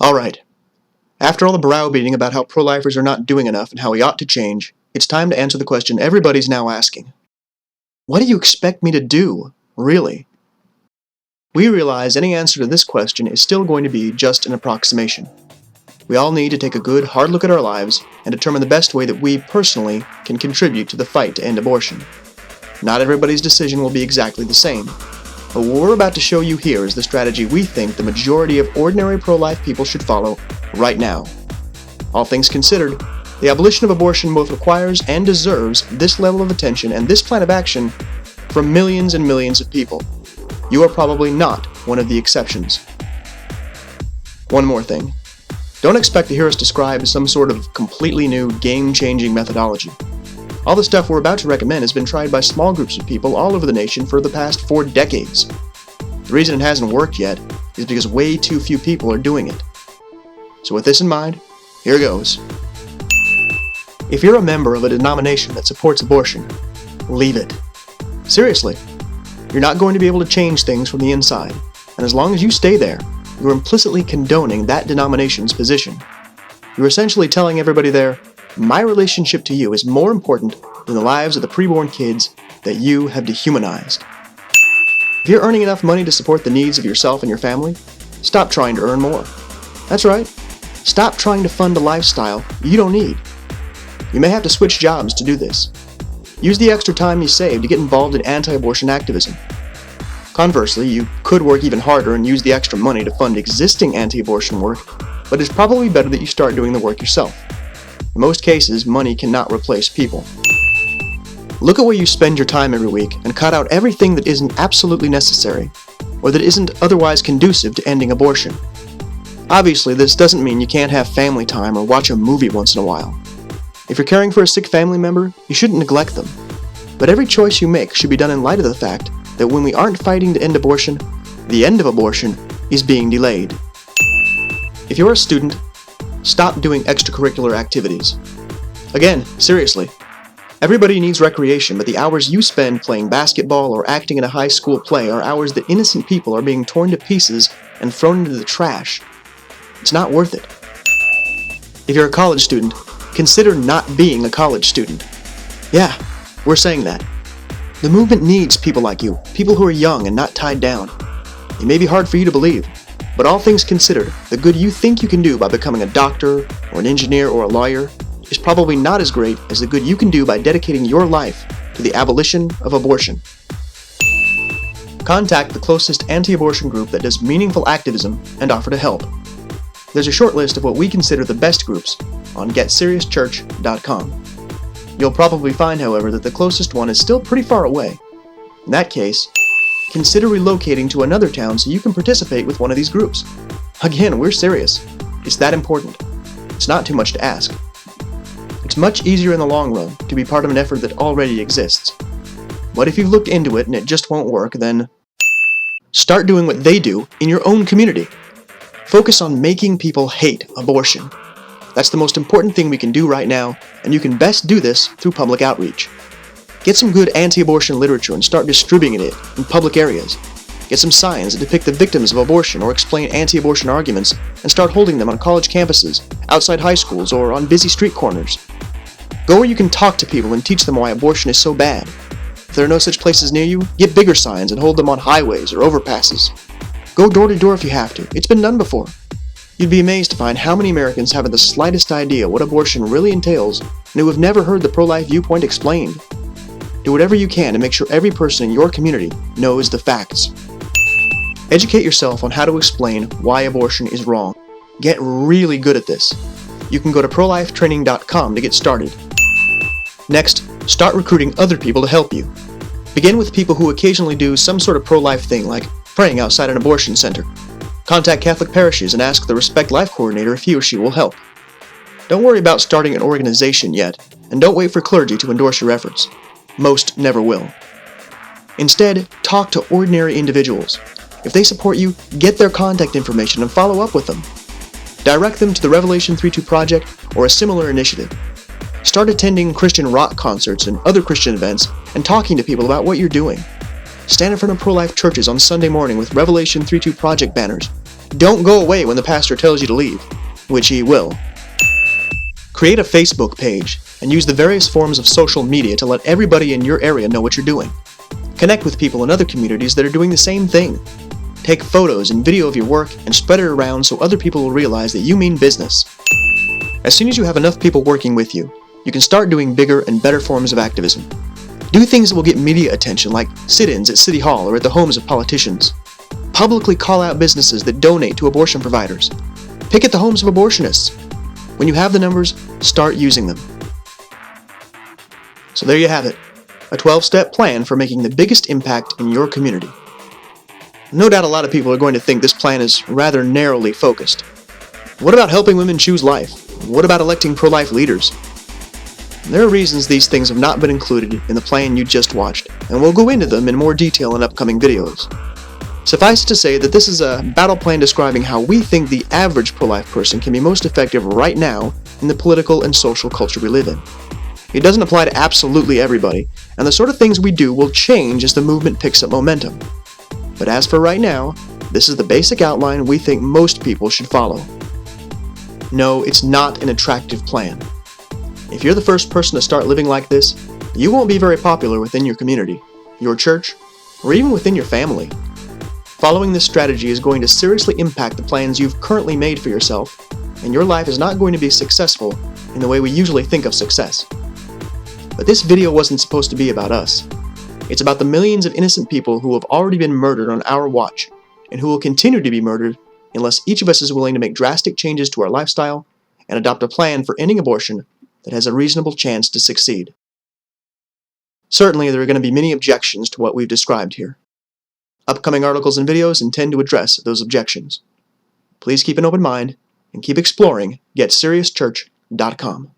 Alright, after all the browbeating about how pro-lifers are not doing enough and how we ought to change, it's time to answer the question everybody's now asking. What do you expect me to do, really? We realize any answer to this question is still going to be just an approximation. We all need to take a good, hard look at our lives and determine the best way that we, personally, can contribute to the fight to end abortion. Not everybody's decision will be exactly the same, but what we're about to show you here is the strategy we think the majority of ordinary pro-life people should follow right now. All things considered, the abolition of abortion both requires and deserves this level of attention and this plan of action from millions and millions of people. You are probably not one of the exceptions. One more thing. Don't expect to hear us describe some sort of completely new, game-changing methodology. All the stuff we're about to recommend has been tried by small groups of people all over the nation for the past 4 decades. The reason it hasn't worked yet is because way too few people are doing it. So with this in mind, here goes. If you're a member of a denomination that supports abortion, leave it. Seriously, you're not going to be able to change things from the inside, and as long as you stay there, you're implicitly condoning that denomination's position. You're essentially telling everybody there, my relationship to you is more important than the lives of the preborn kids that you have dehumanized. If you're earning enough money to support the needs of yourself and your family, stop trying to earn more. That's right. Stop trying to fund a lifestyle you don't need. You may have to switch jobs to do this. Use the extra time you save to get involved in anti-abortion activism. Conversely, you could work even harder and use the extra money to fund existing anti-abortion work, but it's probably better that you start doing the work yourself. In most cases, money cannot replace people. Look at where you spend your time every week and cut out everything that isn't absolutely necessary, or that isn't otherwise conducive to ending abortion. Obviously, this doesn't mean you can't have family time or watch a movie once in a while. If you're caring for a sick family member, you shouldn't neglect them. But every choice you make should be done in light of the fact that when we aren't fighting to end abortion, the end of abortion is being delayed. If you're a student, stop doing extracurricular activities. Again, seriously. Everybody needs recreation, but the hours you spend playing basketball or acting in a high school play are hours that innocent people are being torn to pieces and thrown into the trash. It's not worth it. If you're a college student, consider not being a college student. Yeah, we're saying that. The movement needs people like you, people who are young and not tied down. It may be hard for you to believe, but all things considered, the good you think you can do by becoming a doctor, or an engineer, or a lawyer is probably not as great as the good you can do by dedicating your life to the abolition of abortion. Contact the closest anti-abortion group that does meaningful activism and offer to help. There's a short list of what we consider the best groups on GetSeriousChurch.com. You'll probably find, however, that the closest one is still pretty far away. In that case, consider relocating to another town so you can participate with one of these groups. Again, we're serious. It's that important. It's not too much to ask. It's much easier in the long run to be part of an effort that already exists. But if you've looked into it and it just won't work, then start doing what they do in your own community. Focus on making people hate abortion. That's the most important thing we can do right now, and you can best do this through public outreach. Get some good anti-abortion literature and start distributing it in public areas. Get some signs that depict the victims of abortion or explain anti-abortion arguments and start holding them on college campuses, outside high schools, or on busy street corners. Go where you can talk to people and teach them why abortion is so bad. If there are no such places near you, get bigger signs and hold them on highways or overpasses. Go door to door if you have to. It's been done before. You'd be amazed to find how many Americans haven't the slightest idea what abortion really entails and who have never heard the pro-life viewpoint explained. Do whatever you can to make sure every person in your community knows the facts. Educate yourself on how to explain why abortion is wrong. Get really good at this. You can go to prolifetraining.com to get started. Next, start recruiting other people to help you. Begin with people who occasionally do some sort of pro-life thing like praying outside an abortion center. Contact Catholic parishes and ask the Respect Life coordinator if he or she will help. Don't worry about starting an organization yet, and don't wait for clergy to endorse your efforts. Most never will. Instead, talk to ordinary individuals. If they support you, get their contact information and follow up with them. Direct them to the Revelation 3.2 Project or a similar initiative. Start attending Christian rock concerts and other Christian events and talking to people about what you're doing. Stand in front of pro-life churches on Sunday morning with Revelation 3.2 Project banners Don't go away when the pastor tells you to leave, which he will. Create a Facebook page and use the various forms of social media to let everybody in your area know what you're doing. Connect with people in other communities that are doing the same thing. Take photos and video of your work and spread it around so other people will realize that you mean business. As soon as you have enough people working with you, you can start doing bigger and better forms of activism. Do things that will get media attention, like sit-ins at City Hall or at the homes of politicians. Publicly call out businesses that donate to abortion providers. Picket the homes of abortionists. When you have the numbers, start using them. So there you have it, a 12-step plan for making the biggest impact in your community. No doubt a lot of people are going to think this plan is rather narrowly focused. What about helping women choose life? What about electing pro-life leaders? There are reasons these things have not been included in the plan you just watched, and we'll go into them in more detail in upcoming videos. Suffice it to say that this is a battle plan describing how we think the average pro-life person can be most effective right now in the political and social culture we live in. It doesn't apply to absolutely everybody, and the sort of things we do will change as the movement picks up momentum. But as for right now, this is the basic outline we think most people should follow. No, it's not an attractive plan. If you're the first person to start living like this, you won't be very popular within your community, your church, or even within your family. Following this strategy is going to seriously impact the plans you've currently made for yourself, and your life is not going to be successful in the way we usually think of success. But this video wasn't supposed to be about us. It's about the millions of innocent people who have already been murdered on our watch, and who will continue to be murdered unless each of us is willing to make drastic changes to our lifestyle and adopt a plan for ending abortion that has a reasonable chance to succeed. Certainly, there are going to be many objections to what we've described here. Upcoming articles and videos intend to address those objections. Please keep an open mind and keep exploring GetSeriousChurch.com.